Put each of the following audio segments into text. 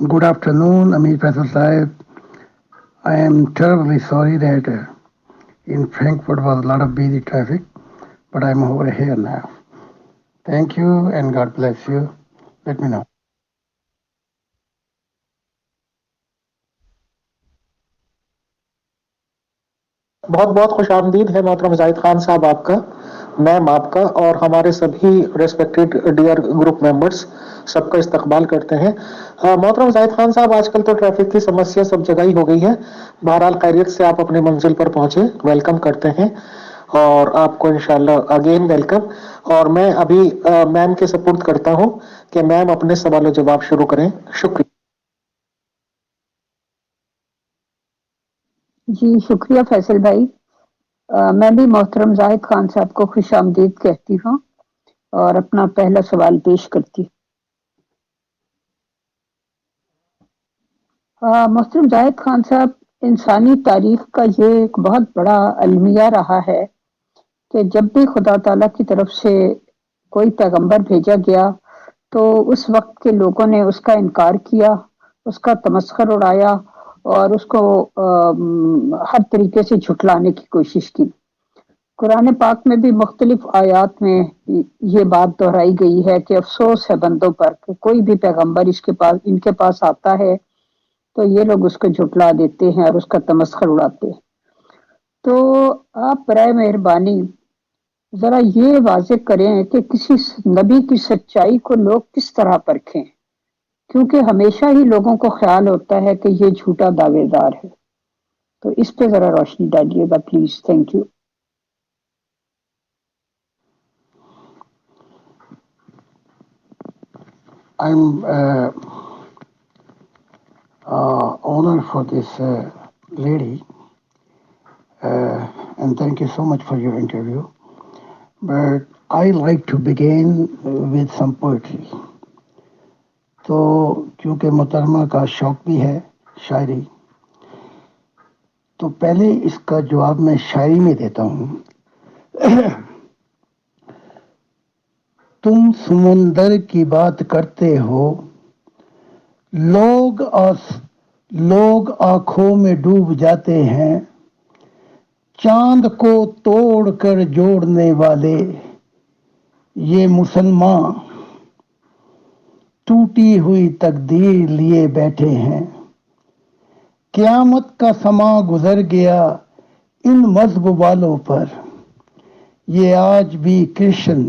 Good afternoon, Amir Faisal Saib. I am terribly sorry that in Frankfurt was a lot of busy traffic, but I'm over here now. Thank you and God bless you. Let me know. بہت بہت خوش آمدید ہے محترم زاہد خان صاحب آپ کا، میم آپ کا، اور ہمارے سبھی ریسپیکٹڈ ڈیئر گروپ ممبرس سب کا استقبال کرتے ہیں۔ محترم زاہد خان صاحب، آج کل تو ٹریفک کی سمسیا سب جگہ ہی ہو گئی ہے، بہرحال خیریت سے آپ اپنی منزل پر پہنچے، ویلکم کرتے ہیں اور آپ کو انشاءاللہ اگین ویلکم۔ اور میں ابھی میم کے سپورٹ کرتا ہوں کہ میم اپنے سوال و جواب شروع کریں۔ شکریہ۔ جی شکریہ فیصل بھائی۔ میں بھی محترم زاہد خان صاحب کو خوش آمدید کہتی ہوں اور اپنا پہلا سوال پیش کرتی ہوں۔ محترم زاہد خان صاحب، انسانی تاریخ کا یہ ایک بہت بڑا المیہ رہا ہے کہ جب بھی خدا تعالیٰ کی طرف سے کوئی پیغمبر بھیجا گیا تو اس وقت کے لوگوں نے اس کا انکار کیا، اس کا تمسخر اڑایا اور اس کو ہر طریقے سے جھٹلانے کی کوشش کی۔ قرآن پاک میں بھی مختلف آیات میں یہ بات دہرائی گئی ہے کہ افسوس ہے بندوں پر کہ کوئی بھی پیغمبر ان کے پاس آتا ہے تو یہ لوگ اس کو جھٹلا دیتے ہیں اور اس کا تمسخر اڑاتے ہیں۔ تو آپ برائے مہربانی ذرا یہ واضح کریں کہ کسی نبی کی سچائی کو لوگ کس طرح پرکھیں، کیونکہ ہمیشہ ہی لوگوں کو خیال ہوتا ہے کہ یہ جھوٹا دعوے دار ہے۔ تو اس پہ ذرا روشنی ڈالیے گا please, thank you. I'm honored for this lady, and thank you so much for your interview. But I like to begin with some poetry. تو کیونکہ محترمہ کا شوق بھی ہے شاعری، تو پہلے اس کا جواب میں شاعری میں دیتا ہوں۔ تم سمندر کی بات کرتے ہو، لوگ آنکھوں میں ڈوب جاتے ہیں، چاند کو توڑ کر جوڑنے والے یہ مسلمان ٹوٹی ہوئی تقدیر لیے بیٹھے ہیں۔ قیامت کا سما گزر گیا ان مذہب والوں پر، یہ آج بھی کرشن،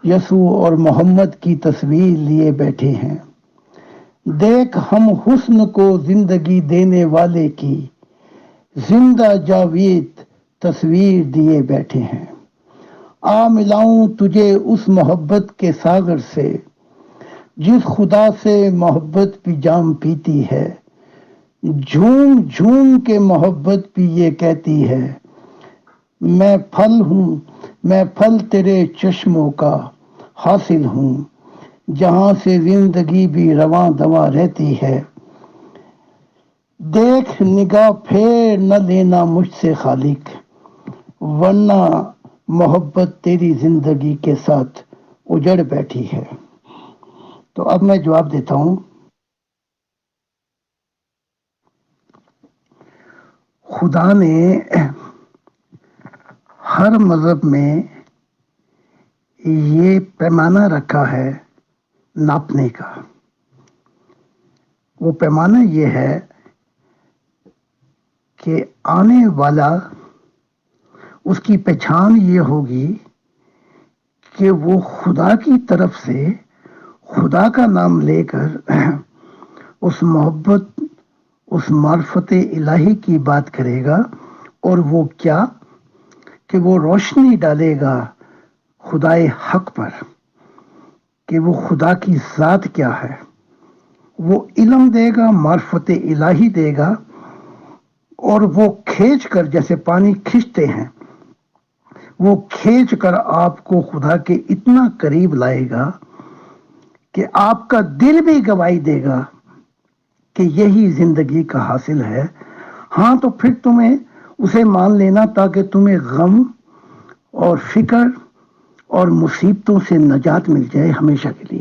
یسوع اور محمد کی تصویر لیے بیٹھے ہیں۔ دیکھ ہم حسن کو زندگی دینے والے کی زندہ جاوید تصویر دیے بیٹھے ہیں۔ آ ملاؤں تجھے اس محبت کے ساغر سے جس خدا سے محبت بھی جام پیتی ہے۔ جھوم جھوم کے محبت بھی یہ کہتی ہے، میں پھل تیرے چشموں کا حاصل ہوں، جہاں سے زندگی بھی رواں دواں رہتی ہے۔ دیکھ نگاہ پھیر نہ لینا مجھ سے خالق، ورنہ محبت تیری زندگی کے ساتھ اجڑ بیٹھی ہے۔ تو اب میں جواب دیتا ہوں۔ خدا نے ہر مذہب میں یہ پیمانہ رکھا ہے ناپنے کا۔ وہ پیمانہ یہ ہے کہ آنے والا اس کی پہچان یہ ہوگی کہ وہ خدا کی طرف سے خدا کا نام لے کر اس محبت، اس معرفت الہی کی بات کرے گا، اور وہ کیا کہ وہ روشنی ڈالے گا خدائے حق پر کہ وہ خدا کی ذات کیا ہے۔ وہ علم دے گا، معرفت الہی دے گا، اور وہ کھینچ کر، جیسے پانی کھینچتے ہیں، وہ کھینچ کر آپ کو خدا کے اتنا قریب لائے گا کہ آپ کا دل بھی گواہی دے گا کہ یہی زندگی کا حاصل ہے۔ ہاں تو پھر تمہیں اسے مان لینا تاکہ تمہیں غم اور فکر اور مصیبتوں سے نجات مل جائے ہمیشہ کے لیے۔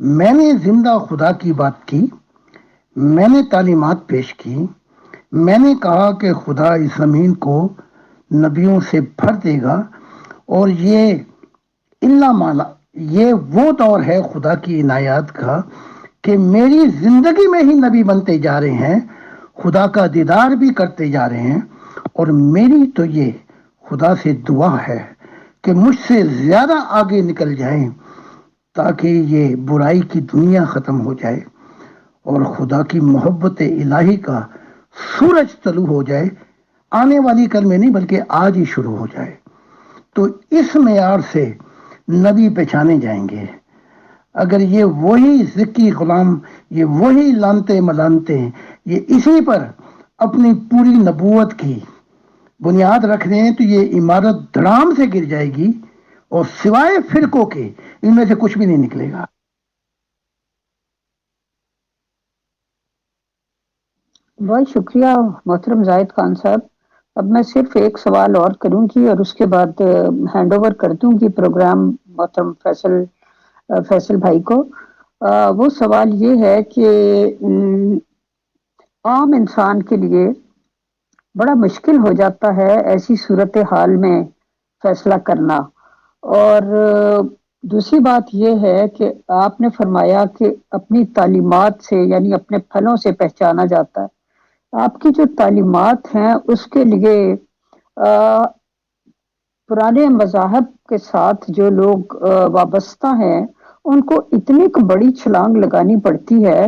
میں نے زندہ خدا کی بات کی، میں نے تعلیمات پیش کی، میں نے کہا کہ خدا اس زمین کو نبیوں سے بھر دے گا، اور یہ اللہ مالا یہ وہ دور ہے خدا کی عنایات کا کہ میری زندگی میں ہی نبی بنتے جا رہے ہیں، خدا کا دیدار بھی کرتے جا رہے ہیں، اور میری تو یہ خدا سے دعا ہے کہ مجھ سے زیادہ آگے نکل جائیں تاکہ یہ برائی کی دنیا ختم ہو جائے اور خدا کی محبت الہی کا سورج طلوع ہو جائے، آنے والی کل میں نہیں بلکہ آج ہی شروع ہو جائے۔ تو اس معیار سے نبی پہچانے جائیں گے۔ اگر یہ وہی ذکی غلام، یہ وہی لانتے ملانتے، یہ اسی پر اپنی پوری نبوت کی بنیاد رکھ رہے ہیں تو یہ عمارت دھڑام سے گر جائے گی اور سوائے فرقوں کے ان میں سے کچھ بھی نہیں نکلے گا۔ بہت شکریہ محترم زاہد خان صاحب۔ اب میں صرف ایک سوال اور کروں گی اور اس کے بعد ہینڈ اوور کر دوں گی پروگرام محترم فیصل بھائی کو۔ وہ سوال یہ ہے کہ عام انسان کے لیے بڑا مشکل ہو جاتا ہے ایسی صورتحال میں فیصلہ کرنا، اور دوسری بات یہ ہے کہ آپ نے فرمایا کہ اپنی تعلیمات سے یعنی اپنے پھلوں سے پہچانا جاتا ہے۔ آپ کی جو تعلیمات ہیں اس کے لیے پرانے مذاہب کے ساتھ جو لوگ وابستہ ہیں ان کو اتنی بڑی چھلانگ لگانی پڑتی ہے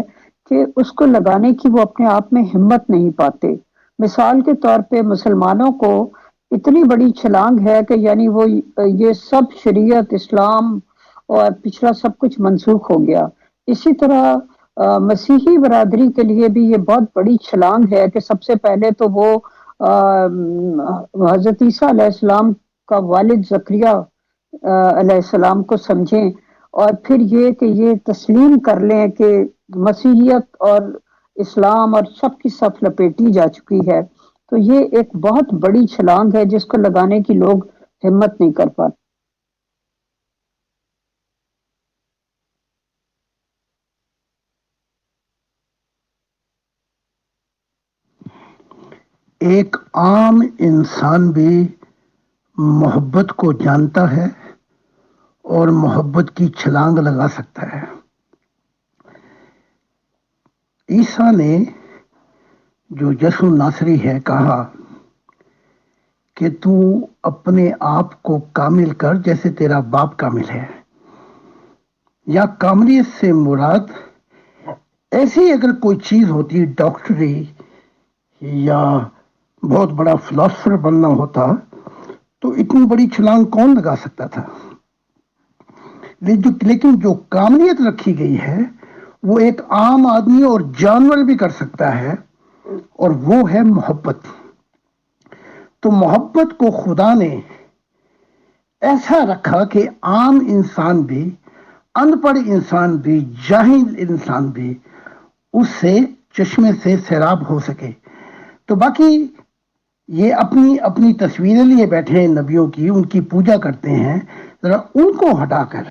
کہ اس کو لگانے کی وہ اپنے آپ میں ہمت نہیں پاتے۔ مثال کے طور پہ مسلمانوں کو اتنی بڑی چھلانگ ہے کہ یعنی وہ یہ سب شریعت اسلام اور پچھلا سب کچھ منسوخ ہو گیا۔ اسی طرح مسیحی برادری کے لیے بھی یہ بہت بڑی چھلانگ ہے کہ سب سے پہلے تو وہ حضرت عیسیٰ علیہ السلام کا والد زکریا علیہ السلام کو سمجھیں، اور پھر یہ کہ یہ تسلیم کر لیں کہ مسیحیت اور اسلام اور سب کی صف لپیٹی جا چکی ہے۔ تو یہ ایک بہت بڑی چھلانگ ہے جس کو لگانے کی لوگ ہمت نہیں کر پاتے۔ ایک عام انسان بھی محبت کو جانتا ہے اور محبت کی چھلانگ لگا سکتا ہے۔ عیسیٰ نے جو یسوع ناصری ہے کہا کہ تو اپنے آپ کو کامل کر جیسے تیرا باپ کامل ہے، یا کاملیت سے مراد ایسی اگر کوئی چیز ہوتی ڈاکٹری یا بہت بڑا فلاسفر بننا ہوتا تو اتنی بڑی چھلانگ کون لگا سکتا تھا؟ لیکن جو کاملیت رکھی گئی ہے وہ ایک عام آدمی اور جانور بھی کر سکتا ہے، اور وہ ہے محبت۔ تو محبت کو خدا نے ایسا رکھا کہ عام انسان بھی، ان پڑھ انسان بھی، جاہل انسان بھی اس سے چشمے سے سیراب ہو سکے۔ تو باقی یہ اپنی اپنی تصویریں لیے بیٹھے ہیں نبیوں کی، ان کی پوجا کرتے ہیں، ذرا ان کو ہٹا کر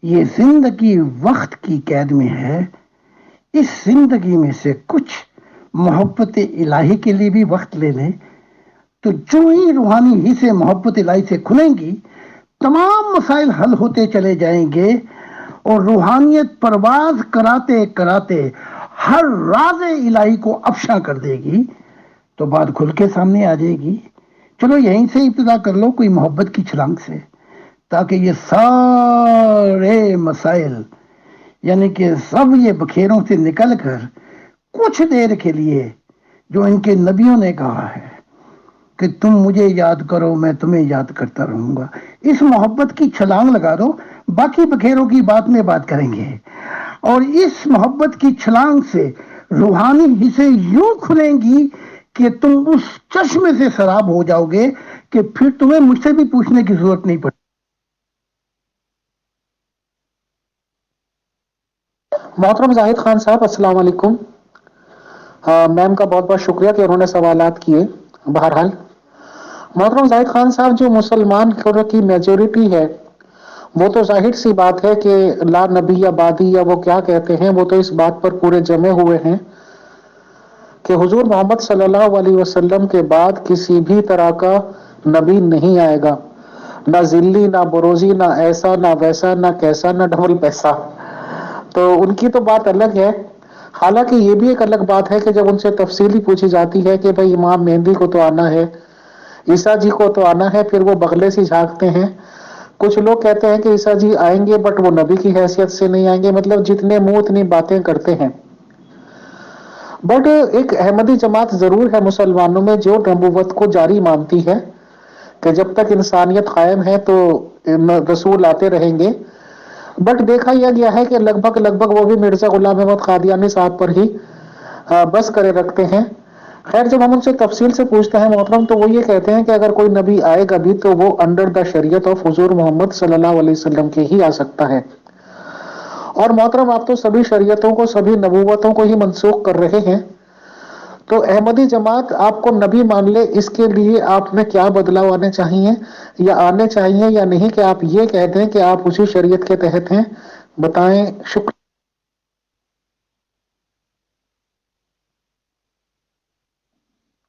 یہ زندگی وقت کی قید میں ہے، اس زندگی میں سے کچھ محبت الہی کے لیے بھی وقت لے لیں، تو جو ہی روحانی ہی سے محبت الہی سے کھلیں گی تمام مسائل حل ہوتے چلے جائیں گے، اور روحانیت پرواز کراتے کراتے ہر راز الہی کو افشاں کر دے گی، تو بات کھل کے سامنے آ جائے گی۔ چلو یہیں سے ابتدا کر لو کوئی محبت کی چھلانگ سے، تاکہ یہ سارے مسائل یعنی کہ سب یہ بکھیروں سے نکل کر کچھ دیر کے لیے جو ان کے نبیوں نے کہا ہے کہ تم مجھے یاد کرو میں تمہیں یاد کرتا رہوں گا، اس محبت کی چھلانگ لگا دو، باقی بکھیروں کی بات میں بات کریں گے، اور اس محبت کی چھلانگ سے روحانی حصے یوں کھلیں گی کہ تم اس چشمے سے سراب ہو جاؤ گے کہ پھر تمہیں مجھ سے بھی پوچھنے کی ضرورت نہیں پڑے۔ محترم زاہد خان صاحب السلام علیکم۔ میم کا بہت بہت شکریہ کہ انہوں نے سوالات کیے۔ بہرحال محترم زاہد خان صاحب، جو مسلمان کی میجورٹی ہے وہ تو ظاہر سی بات ہے کہ لا نبی یا بادی یا وہ کیا کہتے ہیں، وہ تو اس بات پر پورے جمے ہوئے ہیں کہ حضور محمد صلی اللہ علیہ وسلم کے بعد کسی بھی طرح کا نبی نہیں آئے گا، نہ ذلی، نہ بروزی، نہ ایسا، نہ ویسا، نہ کیسا، نہ ڈبل پیسہ. تو ان کی تو بات الگ ہے. حالانکہ یہ بھی ایک الگ بات ہے کہ جب ان سے تفصیلی پوچھی جاتی ہے کہ بھائی امام مہدی کو تو آنا ہے، عیسیٰ جی کو تو آنا ہے، پھر وہ بغلے سے جھانکتے ہیں. کچھ لوگ کہتے ہیں کہ عیسیٰ جی آئیں گے بٹ وہ نبی کی حیثیت سے نہیں آئیں گے، مطلب جتنے منہ اتنی باتیں کرتے ہیں. بٹ ایک احمدی جماعت ضرور ہے مسلمانوں میں جو نبوت کو جاری مانتی ہے کہ جب تک انسانیت قائم ہے تو رسول آتے رہیں گے. بٹ دیکھا یہ گیا ہے کہ لگ بھگ وہ بھی مرزا غلام احمد قادیانی صاحب پر ہی بس کرے رکھتے ہیں. خیر، جب ہم ان سے تفصیل سے پوچھتے ہیں محترم تو وہ یہ کہتے ہیں کہ اگر کوئی نبی آئے گا بھی تو وہ انڈر دا شریعت آف حضور محمد صلی اللہ علیہ وسلم کے ہی آ سکتا ہے. اور محترم آپ تو سبھی شریعتوں کو، سبھی نبوتوں کو ہی منسوخ کر رہے ہیں، تو احمدی جماعت آپ کو نبی مان لے اس کے لیے آپ میں کیا بدلاؤ آنے چاہیے یا آنے چاہیے یا نہیں، کہ آپ یہ کہہ دیں کہ آپ اسی شریعت کے تحت ہیں؟ بتائیں. شکریہ.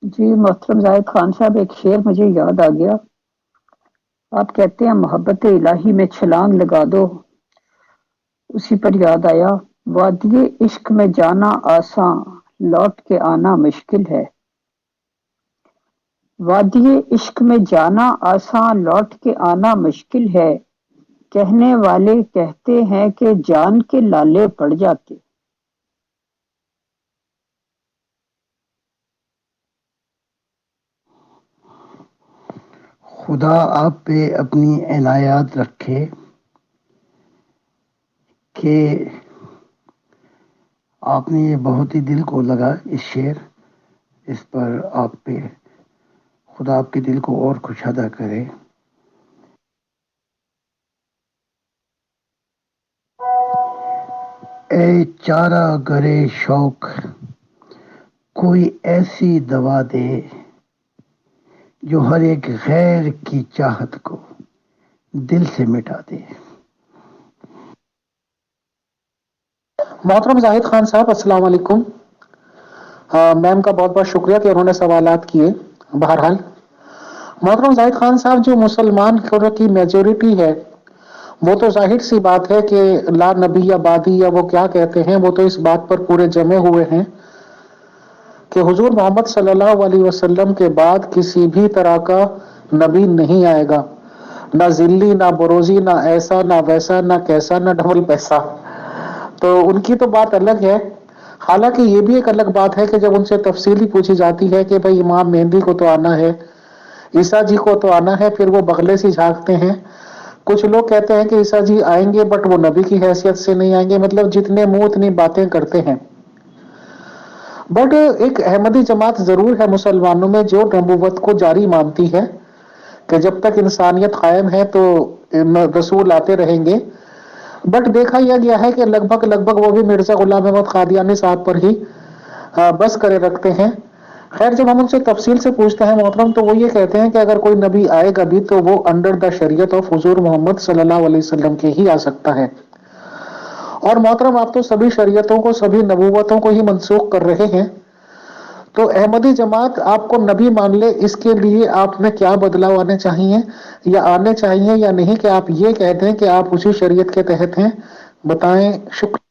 جی محترم زاہد خان صاحب، ایک شعر مجھے یاد آ گیا. آپ کہتے ہیں محبت الہی میں چھلانگ لگا دو، اسی پر یاد آیا وادی عشق میں جانا آساں، لوٹ کے آنا مشکل ہے. وادی عشق میں جانا آساں، لوٹ کے آنا مشکل ہے. کہنے والے کہتے ہیں کہ جان کے لالے پڑ جاتے. خدا آپ پہ اپنی عنایات رکھے کہ آپ نے یہ بہت ہی دل کو لگا اس شعر، اس پر آپ پہ خدا آپ کے دل کو اور کشادہ کرے. اے چارہ گرے شوق کوئی ایسی دوا دے جو ہر ایک غیر کی چاہت کو دل سے مٹا دے. محترم زاہد خان صاحب، السلام علیکم. میم کا بہت بہت شکریہ کہ انہوں نے سوالات کیے. بہرحال محترم زاہد خان صاحب، جو مسلمان کی میجورٹی ہے وہ تو ظاہر سی بات ہے کہ لا نبی یا بادی یا وہ کیا کہتے ہیں، وہ تو اس بات پر پورے جمے ہوئے ہیں کہ حضور محمد صلی اللہ علیہ وسلم کے بعد کسی بھی طرح کا نبی نہیں آئے گا، نہ ذلی، نہ بروزی، نہ ایسا، نہ ویسا، نہ کیسا، نہ ڈبل پیسہ. تو ان کی تو بات الگ ہے. حالانکہ یہ بھی ایک الگ بات ہے کہ جب ان سے تفصیلی پوچھی جاتی ہے کہ بھائی امام مہدی کو تو آنا ہے، عیسیٰ جی کو تو آنا ہے، پھر وہ بغلے سے جھانکتے ہیں. کچھ لوگ کہتے ہیں کہ عیسیٰ جی آئیں گے بٹ وہ نبی کی حیثیت سے نہیں آئیں گے، مطلب جتنے منہ اتنی باتیں کرتے ہیں. بٹ ایک احمدی جماعت ضرور ہے مسلمانوں میں جو نبوت کو جاری مانتی ہے کہ جب تک انسانیت قائم ہے تو رسول آتے رہیں گے. بٹ دیکھا یہ گیا ہے کہ لگ بھگ وہ بھی مرزا غلام احمد قادیانی صاحب پر ہی بس کرے رکھتے ہیں. خیر، جب ہم ان سے تفصیل سے پوچھتے ہیں محترم تو وہ یہ کہتے ہیں کہ اگر کوئی نبی آئے گا بھی تو وہ انڈر دا شریعت آف حضور محمد صلی اللہ علیہ وسلم کے ہی آ سکتا ہے. اور محترم آپ تو سبھی شریعتوں کو، سبھی نبوتوں کو ہی منسوخ کر رہے ہیں، تو احمدی جماعت آپ کو نبی مان لے اس کے لیے آپ میں کیا بدلاؤ آنے چاہیے یا آنے چاہیے یا نہیں، کہ آپ یہ کہہ دیں کہ آپ اسی شریعت کے تحت ہیں؟ بتائیں. شکریہ.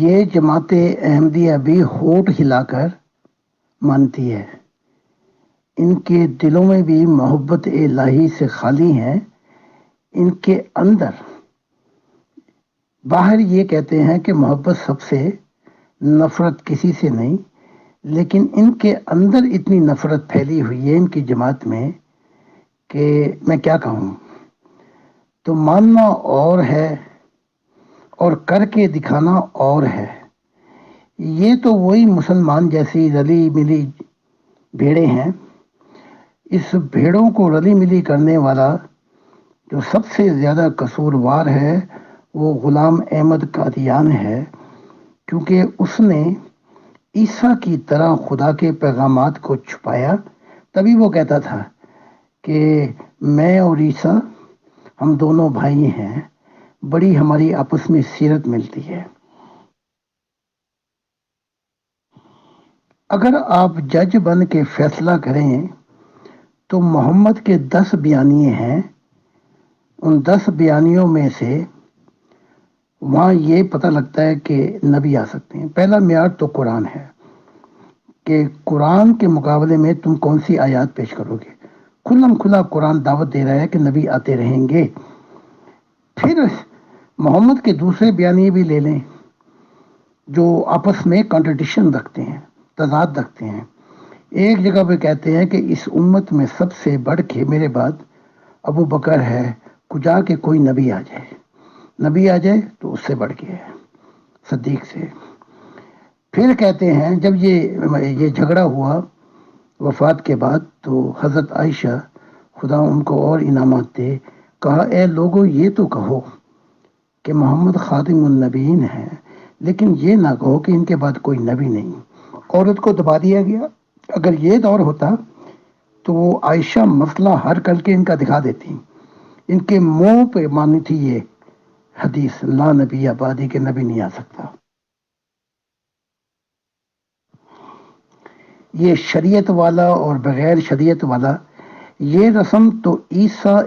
یہ جماعت احمدیہ بھی ہونٹ ہلا کر مانتی ہے. ان کے دلوں میں بھی محبت الہی سے خالی ہیں. ان کے اندر باہر یہ کہتے ہیں کہ محبت سب سے، نفرت کسی سے نہیں، لیکن ان کے اندر اتنی نفرت پھیلی ہوئی ہے ان کی جماعت میں کہ میں کیا کہوں. تو ماننا اور ہے اور کر کے دکھانا اور ہے. یہ تو وہی مسلمان جیسی رلی ملی بھیڑیں ہیں. اس بھیڑوں کو رلی ملی کرنے والا جو سب سے زیادہ قصوروار ہے وہ غلام احمد قادیان ہے، کیونکہ اس نے عیسیٰ کی طرح خدا کے پیغامات کو چھپایا، تبھی وہ کہتا تھا کہ میں اور عیسیٰ ہم دونوں بھائی ہیں، بڑی ہماری آپس میں سیرت ملتی ہے۔ اگر آپ جج بن کے فیصلہ کریں تو محمد کے 10 بیانیے ہیں، ان 10 بیانیوں میں سے وہاں یہ پتہ لگتا ہے کہ نبی آ سکتے ہیں۔ پہلا معیار تو قرآن ہے کہ قرآن کے مقابلے میں تم کون سی آیات پیش کرو گے۔ کھلم کھلا قرآن دعوت دے رہا ہے کہ نبی آتے رہیں گے۔ پھر محمد کے دوسرے بیانیے بھی لے لیں جو آپس میں کانٹرڈکشن رکھتے ہیں، تضاد رکھتے ہیں۔ ایک جگہ پہ کہتے ہیں کہ اس امت میں سب سے بڑھ کے میرے بعد ابو بکر ہے، کجا کہ کوئی نبی آ جائے، نبی آ جائے تو اس سے بڑھ کے ہے، صدیق سے۔ پھر کہتے ہیں جب یہ جھگڑا ہوا وفات کے بعد تو حضرت عائشہ خدا ان کو اور انعامات دے، کہا اے لوگو یہ تو کہو کہ محمد خاتم النبیین ہے، لیکن یہ نہ کہو کہ ان کے بعد کوئی نبی نہیں۔ عورت کو دبا دیا گیا۔ اگر یہ دور ہوتا تو وہ عائشہ مسئلہ حل کر کے ان کا دکھا دیتی، ان کے منہ پہ مانی تھی یہ حدیث لا نبی آبادی کے نبی نہیں آ سکتا۔ یہ شریعت والا اور بغیر شریعت والا، یہ رسم تو عیسیٰ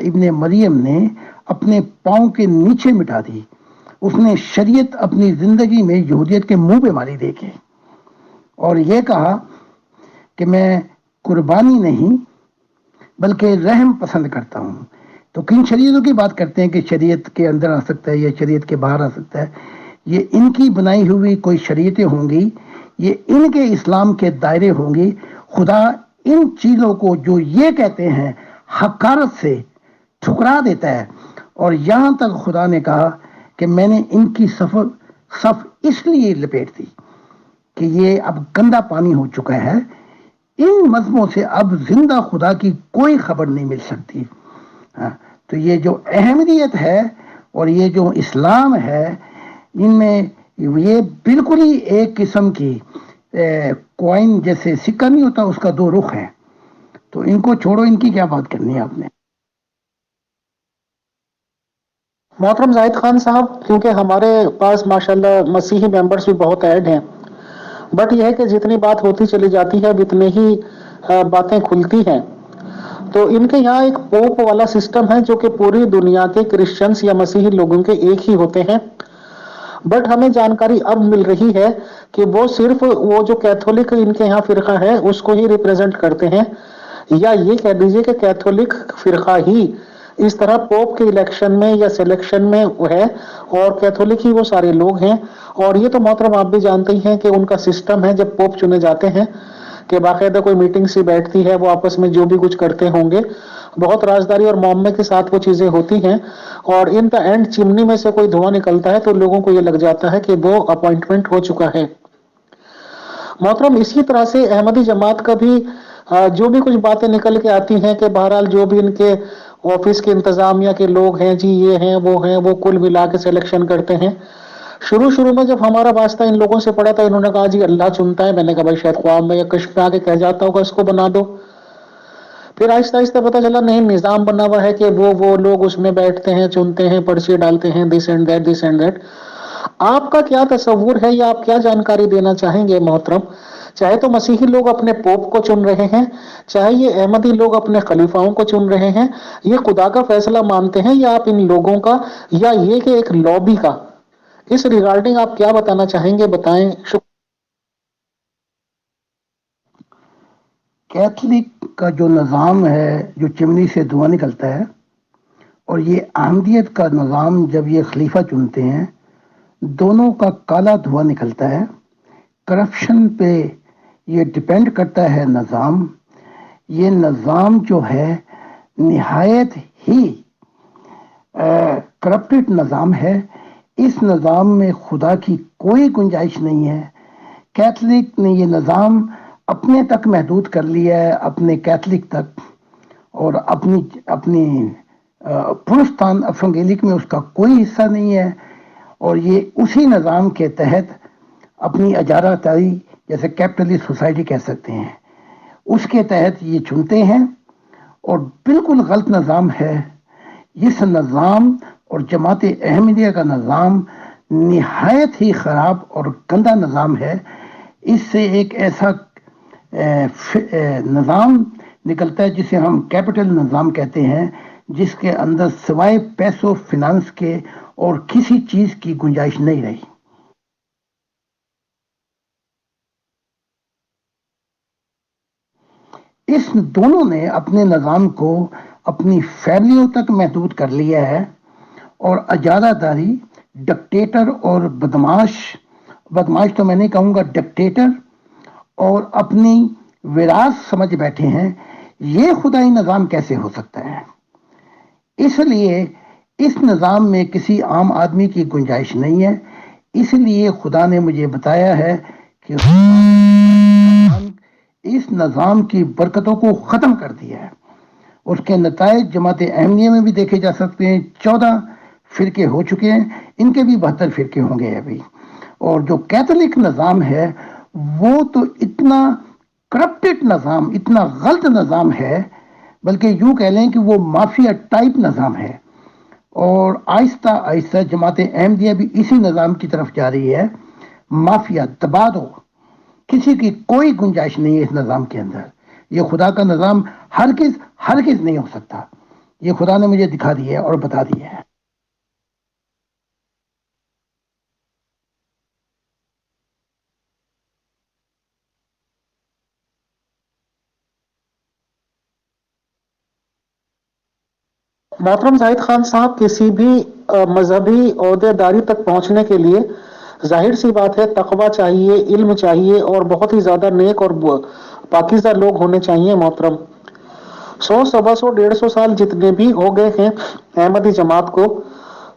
ابن مریم نے اپنے پاؤں کے نیچے مٹا دی۔ اس نے شریعت اپنی زندگی میں یہودیت کے منہ پہ ماری دے کے، اور یہ کہا کہ میں قربانی نہیں بلکہ رحم پسند کرتا ہوں۔ تو کن شریعتوں کی بات کرتے ہیں کہ شریعت کے اندر آ سکتا ہے یا شریعت کے باہر آ سکتا ہے؟ یہ ان کی بنائی ہوئی کوئی شریعتیں ہوں گی، یہ ان کے اسلام کے دائرے ہوں گی۔ خدا ان چیزوں کو جو یہ کہتے ہیں حقارت سے ٹھکرا دیتا ہے، اور یہاں تک خدا نے کہا کہ میں نے ان کی صف اس لیے لپیٹ دی کہ یہ اب گندا پانی ہو چکا ہے، ان مذہبوں سے اب زندہ خدا کی کوئی خبر نہیں مل سکتی۔ تو یہ جو احمدیت ہے اور یہ جو اسلام ہے، ان میں یہ بالکل ہی ایک قسم کی کوائن جیسے سکہ نہیں ہوتا، اس کا 2 رخ ہے۔ تو ان کو چھوڑو، ان کی کیا بات کرنی ہے آپ نے؟ محترم زاہد خان صاحب، کیونکہ ہمارے پاس ماشاءاللہ مسیحی ممبرز بھی بہت ایڈ ہیں، بٹ یہ ہے کہ جتنی بات ہوتی چلی جاتی ہے اتنے ہی باتیں کھلتی ہیں۔ تو ان کے یہاں ایک پوپ والا سسٹم ہے جو کہ پوری دنیا کے کرسچنز یا مسیحی لوگوں کے ایک ہی ہوتے ہیں، بٹ ہمیں جانکاری اب مل رہی ہے کہ وہ صرف وہ جو کیتھولک ان کے یہاں فرقہ ہے اس کو ہی ریپریزنٹ کرتے ہیں، یا یہ کہہ دیجئے کہ کیتھولک فرقہ ہی اس طرح پوپ کے الیکشن میں یا سلیکشن میں ہے، اور کیتھولک ہی وہ سارے لوگ ہیں۔ اور یہ تو محترم آپ بھی جانتے ہی ہیں کہ ان کا سسٹم ہے جب پوپ چنے جاتے ہیں کہ باقاعدہ کوئی میٹنگ سی بیٹھتی ہے، وہ آپس میں جو بھی کچھ کرتے ہوں گے بہت رازداری اور معمے کے ساتھ وہ چیزیں ہوتی ہیں، اور ان دا اینڈ چمنی میں سے کوئی دھواں نکلتا ہے تو لوگوں کو یہ لگ جاتا ہے کہ وہ اپوائنٹمنٹ ہو چکا ہے۔ محترم اسی طرح سے احمدی جماعت کا بھی جو بھی کچھ باتیں نکل کے آتی ہیں کہ بہرحال جو بھی ان کے آفس کے انتظامیہ کے لوگ ہیں جی، یہ ہیں وہ کل ملا کے سلیکشن کرتے ہیں۔ شروع میں جب ہمارا واسطہ ان لوگوں سے پڑا تھا، انہوں نے کہا جی اللہ چنتا ہے۔ میں نے کہا بھائی شاید خواب میں یا کشف میں آ کے کہہ جاتا ہوگا اس کو بنا دو۔ پھر آہستہ آہستہ پتہ چلا نہیں، نظام بنا ہوا ہے کہ وہ لوگ اس میں بیٹھتے ہیں، چنتے ہیں، پرچے ڈالتے ہیں، دس اینڈ دیٹ۔ آپ کا کیا تصور ہے یا آپ کیا جانکاری دینا چاہیں گے محترم؟ چاہے تو مسیحی لوگ اپنے پوپ کو چن رہے ہیں، چاہے یہ احمدی لوگ اپنے خلیفاؤں کو چن رہے ہیں، یہ خدا کا فیصلہ مانتے ہیں یا آپ ان لوگوں کا، یا یہ کہ ایک لابی کا؟ اس ریگارڈنگ آپ کیا بتانا چاہیں گے؟ بتائیں۔ کیتھولک کا جو نظام ہے، جو چمنی سے دھواں نکلتا ہے، اور یہ احمدیت کا نظام جب یہ خلیفہ چنتے ہیں، دونوں کا کالا دھواں نکلتا ہے۔ کرپشن پہ یہ ڈیپینڈ کرتا ہے نظام۔ یہ نظام جو ہے نہایت ہی کرپٹڈ نظام ہے۔ اس نظام میں خدا کی کوئی گنجائش نہیں ہے۔ کیتھولک نے یہ نظام اپنے تک محدود کر لیا ہے، اپنے کیتھولک تک، اور اپنی پروتستان ایونگیلک میں اس کا کوئی حصہ نہیں ہے۔ اور یہ اسی نظام کے تحت اپنی اجارہ داری جیسے کیپٹلسٹ سوسائٹی کہہ سکتے ہیں اس کے تحت یہ چنتے ہیں اور بالکل غلط نظام ہے. اس نظام اور جماعت احمدیہ کا نظام نہایت ہی خراب اور گندا نظام ہے. اس سے ایک ایسا نظام نکلتا ہے جسے ہم کیپٹل نظام کہتے ہیں، جس کے اندر سوائے پیسوں فنانس کے اور کسی چیز کی گنجائش نہیں رہی. اس دونوں نے اپنے نظام کو اپنی فیملیوں تک محدود کر لیا ہے اور اجارہ داری، ڈکٹیٹر اور بدماش تو میں نہیں کہوں گا، ڈکٹیٹر اور اپنی وراثت سمجھ بیٹھے ہیں. یہ خدائی نظام کیسے ہو سکتا ہے؟ اس لیے اس نظام میں کسی عام آدمی کی گنجائش نہیں ہے. اس لیے خدا نے مجھے بتایا ہے کہ اس نظام کی برکتوں کو ختم کر دیا ہے. اس کے نتائج جماعت احمدیہ میں بھی دیکھے جا سکتے ہیں. 14 فرقے ہو چکے ہیں، ان کے بھی 72 فرقے ہوں گے ابھی. اور جو کیتھولک نظام ہے وہ تو اتنا کرپٹڈ نظام، اتنا غلط نظام ہے، بلکہ یوں کہہ لیں کہ وہ مافیا ٹائپ نظام ہے. اور آہستہ آہستہ جماعت احمدیہ بھی اسی نظام کی طرف جا رہی ہے. مافیا دبا دو، کسی کی کوئی گنجائش نہیں ہے اس نظام کے اندر. یہ خدا کا نظام ہرگز نہیں ہو سکتا. یہ خدا نے مجھے دکھا دیا ہے اور بتا دیا ہے. محترم زاہد خان صاحب، کسی بھی مذہبی عہدے داری تک پہنچنے کے لیے ظاہر سی بات ہے تقوی چاہیے، علم چاہیے اور بہت ہی زیادہ نیک اور پاکیزہ لوگ ہونے چاہیے. محترم 100 سوا 100 150 سال جتنے بھی ہو گئے ہیں احمدی جماعت کو،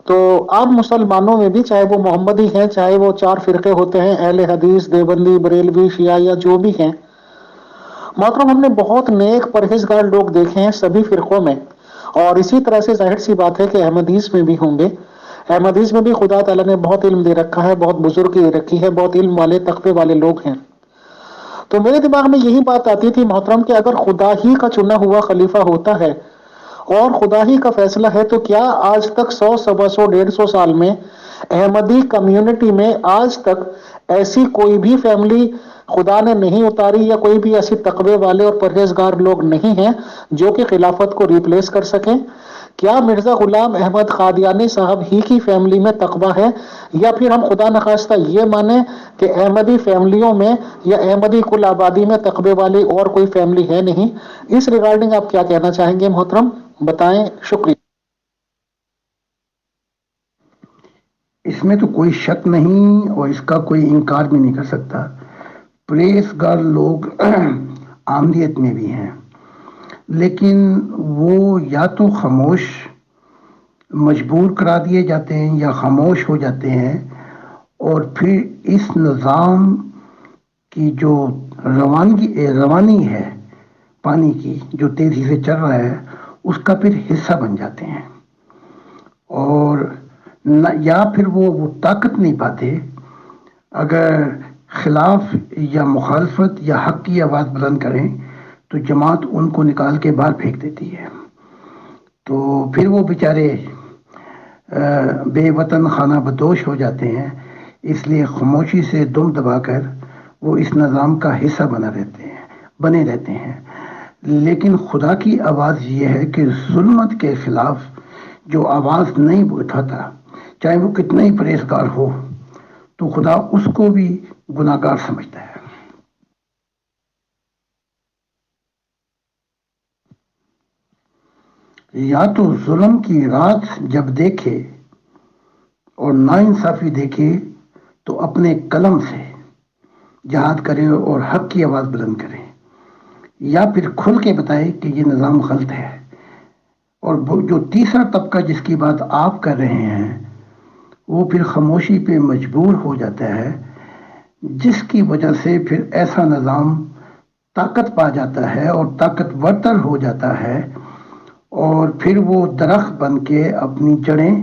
تو عام مسلمانوں میں بھی، چاہے وہ محمدی ہیں، چاہے وہ 4 فرقے ہوتے ہیں، اہل حدیث، دیوبندی، بریلوی، شیعہ یا جو بھی ہیں، محترم ہم نے بہت نیک پرہیزگار لوگ دیکھے ہیں سبھی فرقوں میں. اور اسی طرح سے ظاہر سی بات ہے کہ احمدیز میں بھی ہوں گے. احمدیز میں بھی خدا تعالیٰ نے بہت علم دے رکھا ہے، بہت بزرگی دے رکھی ہے، بہت علم والے تقوی والے لوگ ہیں. تو میرے دماغ میں یہی بات آتی تھی محترم کہ اگر خدا ہی کا چنا ہوا خلیفہ ہوتا ہے اور خدا ہی کا فیصلہ ہے، تو کیا آج تک 100 سوا 100 150 سال میں احمدی کمیونٹی میں آج تک ایسی کوئی بھی فیملی خدا نے نہیں اتاری، یا کوئی بھی ایسی تقوی والے اور پرہیزگار لوگ نہیں ہیں جو کہ خلافت کو ریپلیس کر سکیں؟ کیا مرزا غلام احمد قادیانی صاحب ہی کی فیملی میں تقوی ہے، یا پھر ہم خدا نخواستہ یہ مانیں کہ احمدی فیملیوں میں یا احمدی کل آبادی میں تقوی والی اور کوئی فیملی ہے نہیں؟ اس ریگارڈنگ آپ کیا کہنا چاہیں گے محترم؟ بتائیں. شکریہ. اس میں تو کوئی شک نہیں اور اس کا کوئی انکار بھی نہیں کر سکتا. پرہیزگار لوگ عامدیت میں بھی ہیں، لیکن وہ یا تو خاموش مجبور کرا دیے جاتے ہیں یا خاموش ہو جاتے ہیں، اور پھر اس نظام کی جو روانی ہے پانی کی جو تیزی سے چل رہا ہے اس کا پھر حصہ بن جاتے ہیں. اور یا پھر وہ طاقت نہیں پاتے. اگر خلاف یا مخالفت یا حق کی آواز بلند کریں تو جماعت ان کو نکال کے باہر پھینک دیتی ہے. تو پھر وہ بیچارے بے وطن خانہ بدوش ہو جاتے ہیں. اس لیے خاموشی سے دم دبا کر وہ اس نظام کا حصہ بنے رہتے ہیں. لیکن خدا کی آواز یہ ہے کہ ظلمت کے خلاف جو آواز نہیں اٹھاتا، چاہے وہ کتنا ہی پرہیزگار ہو، تو خدا اس کو بھی گناہگار سمجھتا ہے. یا تو ظلم کی رات جب دیکھے اور ناانصافی دیکھے تو اپنے قلم سے جہاد کرے اور حق کی آواز بلند کرے، یا پھر کھل کے بتائے کہ یہ نظام غلط ہے. اور جو تیسرا طبقہ جس کی بات آپ کر رہے ہیں وہ پھر خاموشی پہ مجبور ہو جاتا ہے، جس کی وجہ سے پھر ایسا نظام طاقت پا جاتا ہے اور طاقتور تر ہو جاتا ہے، اور پھر وہ درخت بن کے اپنی جڑیں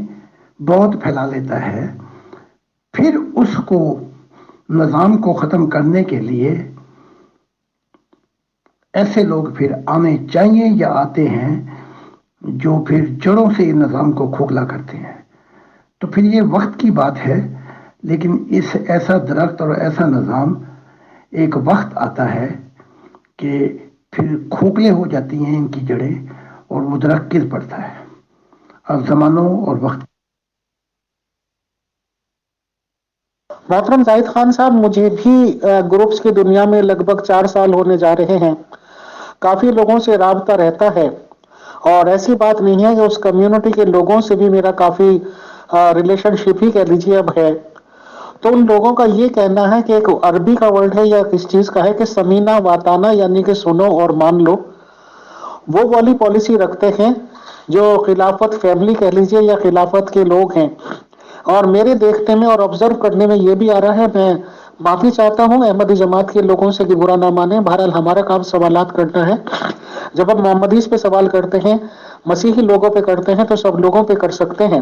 بہت پھیلا لیتا ہے پھر اس کو نظام کو ختم کرنے کے لیے ایسے لوگ پھر آنے چاہیے یا آتے ہیں جو پھر جڑوں سے نظام کو کھوکھلا کرتے ہیں. تو پھر یہ وقت کی بات ہے، لیکن اس ایسا درخت اور ایسا نظام ایک وقت آتا ہے کہ پھر کھوکھلے ہو جاتی ہیں ان کی جڑیں اور وہ درخت گر پڑتا ہے. اب زمانوں اور وقت. محترم زاہد خان صاحب، مجھے بھی گروپس کی دنیا میں لگ بھگ 4 سال ہونے جا رہے ہیں. کافی لوگوں سے رابطہ رہتا ہے، اور ایسی بات نہیں ہے کہ اس کمیونٹی کے لوگوں سے بھی میرا کافی ریلیشن شپ ہی کہہ لیجیے اب ہے. تو ان لوگوں کا یہ کہنا ہے کہ ایک عربی کا ورڈ ہے یا کس چیز کا ہے کہ سمینا واتانا، یعنی کہ سنو اور مان لو، وہ والی پالیسی رکھتے ہیں جو خلافت فیملی کہہ لیجیے یا خلافت کے لوگ ہیں. اور میرے دیکھنے میں اور آبزرو کرنے میں یہ بھی آ رہا ہے، میں معافی چاہتا ہوں احمدی جماعت کے لوگوں سے کہ برا نہ مانیں، بہرحال ہمارا کام سوالات کرنا ہے. جب ہم محمدیز پہ سوال کرتے ہیں، مسیحی لوگوں پہ کرتے ہیں، تو سب لوگوں پہ کر سکتے ہیں.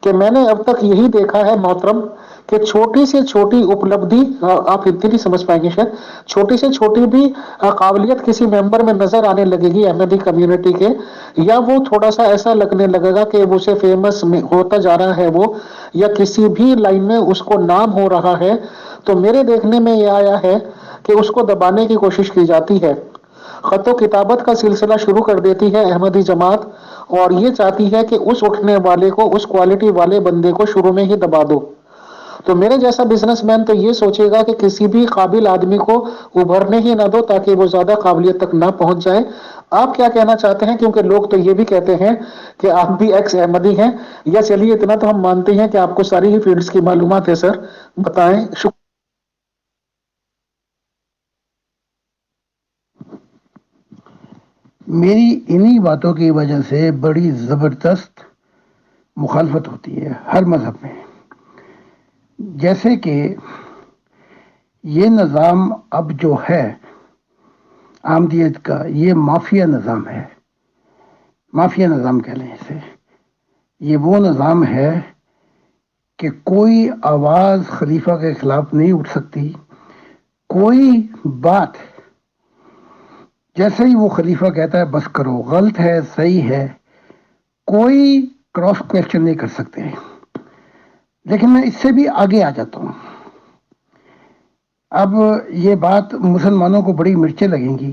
کہ میں نے اب تک یہی دیکھا ہے محترم کہ چھوٹی سے چھوٹی اپلبدھی، آپ اتنی نہیں سمجھ پائیں گے شاید، چھوٹی سے چھوٹی بھی قابلیت کسی ممبر میں نظر آنے لگے گی احمدی کمیونٹی کے، یا وہ تھوڑا سا ایسا لگنے لگے گا کہ اسے فیمس ہوتا جا رہا ہے وہ، یا کسی بھی لائن میں اس کو نام ہو رہا ہے. تو میرے دیکھنے میں یہ آیا ہے کہ اس کو دبانے کی کوشش کی جاتی ہے. خط و کتابت کا سلسلہ شروع کر دیتی ہے احمدی جماعت، اور یہ چاہتی ہے کہ اس اٹھنے والے کو، اس کوالٹی والے بندے کو شروع میں ہی دبا دو. تو میرے جیسا بزنس مین تو یہ سوچے گا کہ کسی بھی قابل آدمی کو ابھرنے ہی نہ دو تاکہ وہ زیادہ قابلیت تک نہ پہنچ جائے. آپ کیا کہنا چاہتے ہیں؟ کیونکہ لوگ تو یہ بھی کہتے ہیں کہ آپ بھی ایکس احمدی ہیں. یا چلیے اتنا تو ہم مانتے ہیں کہ آپ کو ساری ہی فیلڈز کی معلومات ہے. سر بتائیں. میری انہی باتوں کی وجہ سے بڑی زبردست مخالفت ہوتی ہے ہر مذہب میں. جیسے کہ یہ نظام اب جو ہے آمدیت کا، یہ مافیا نظام ہے. مافیا نظام کہہ لیں اسے. یہ وہ نظام ہے کہ کوئی آواز خلیفہ کے خلاف نہیں اٹھ سکتی. کوئی بات جیسے ہی وہ خلیفہ کہتا ہے بس کرو، غلط ہے صحیح ہے، کوئی کراس کویسچن نہیں کر سکتے. لیکن میں اس سے بھی آگے آ جاتا ہوں. اب یہ بات مسلمانوں کو بڑی مرچیں لگیں گی.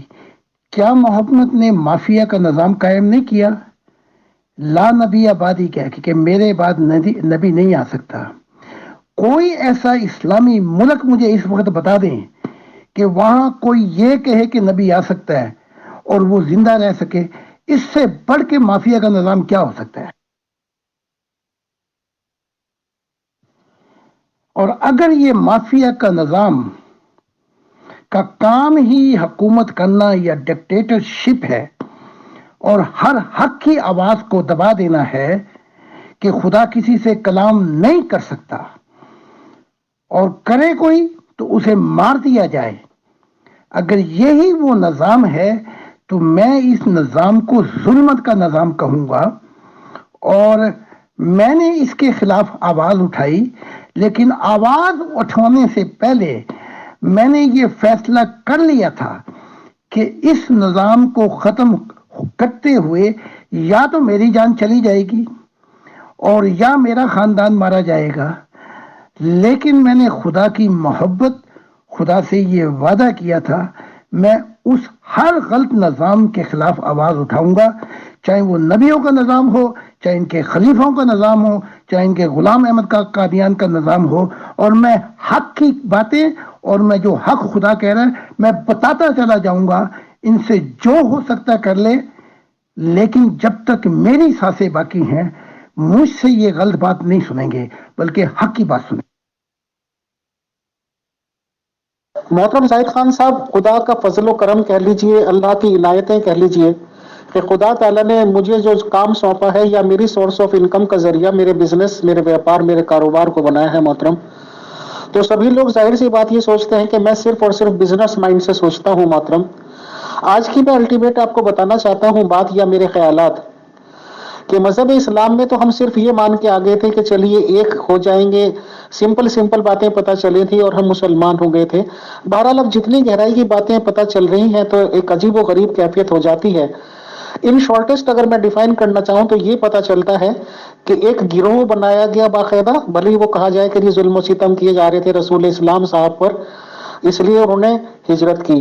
کیا محمد نے مافیا کا نظام قائم نہیں کیا؟ لا نبی آبادی کہہ کہ میرے بعد نبی نہیں آ سکتا. کوئی ایسا اسلامی ملک مجھے اس وقت بتا دیں کہ وہاں کوئی یہ کہے کہ نبی آ سکتا ہے اور وہ زندہ رہ سکے. اس سے بڑھ کے مافیا کا نظام کیا ہو سکتا ہے؟ اور اگر یہ مافیا کا نظام کا کام ہی حکومت کرنا یا ڈکٹیٹرشپ ہے اور ہر حق کی آواز کو دبا دینا ہے کہ خدا کسی سے کلام نہیں کر سکتا، اور کرے کوئی تو اسے مار دیا جائے، اگر یہی وہ نظام ہے تو میں اس نظام کو ظلمت کا نظام کہوں گا. اور میں نے اس کے خلاف آواز اٹھائی، لیکن آواز اٹھانے سے پہلے میں نے یہ فیصلہ کر لیا تھا کہ اس نظام کو ختم کرتے ہوئے یا تو میری جان چلی جائے گی اور یا میرا خاندان مارا جائے گا. لیکن میں نے خدا کی محبت، خدا سے یہ وعدہ کیا تھا میں اس ہر غلط نظام کے خلاف آواز اٹھاؤں گا، چاہے وہ نبیوں کا نظام ہو، چاہے ان کے خلیفوں کا نظام ہو، چاہے ان کے غلام احمد کا قادیان کا نظام ہو. اور میں حق کی باتیں اور میں جو حق خدا کہہ رہا ہے میں بتاتا چلا جاؤں گا. ان سے جو ہو سکتا کر لے، لیکن جب تک میری سانسیں باقی ہیں مجھ سے یہ غلط بات نہیں سنیں گے بلکہ حق کی بات سنیں گے. محترم زاہد خان صاحب، خدا کا فضل و کرم کہہ لیجئے، اللہ کی عنایتیں کہہ لیجئے کہ خدا تعالیٰ نے مجھے جو کام سونپا ہے یا میری سورس آف انکم کا ذریعہ میرے بزنس، میرے ویاپار، میرے کاروبار کو بنایا ہے محترم. تو سبھی لوگ ظاہر سی بات یہ سوچتے ہیں کہ میں صرف اور صرف بزنس مائنڈ سے سوچتا ہوں محترم. آج کی میں الٹیمیٹ آپ کو بتانا چاہتا ہوں بات یا میرے خیالات کہ مذہب اسلام میں تو ہم صرف یہ مان کے آگے تھے کہ چلیے ایک ہو جائیں گے، سمپل باتیں پتہ چلی تھی اور ہم مسلمان ہو گئے تھے. بہرحال اب جتنی گہرائی کی باتیں پتہ چل رہی ہیں تو ایک عجیب و غریب کیفیت ہو جاتی ہے. ان شارٹیسٹ اگر میں ڈیفائن کرنا چاہوں تو یہ پتہ چلتا ہے کہ ایک گروہ بنایا گیا باقاعدہ، بھلے ہی وہ کہا جائے کہ ظلم و ستم کیے جا رہے تھے رسول اسلام صاحب پر، اس لیے انہوں نے ہجرت کی.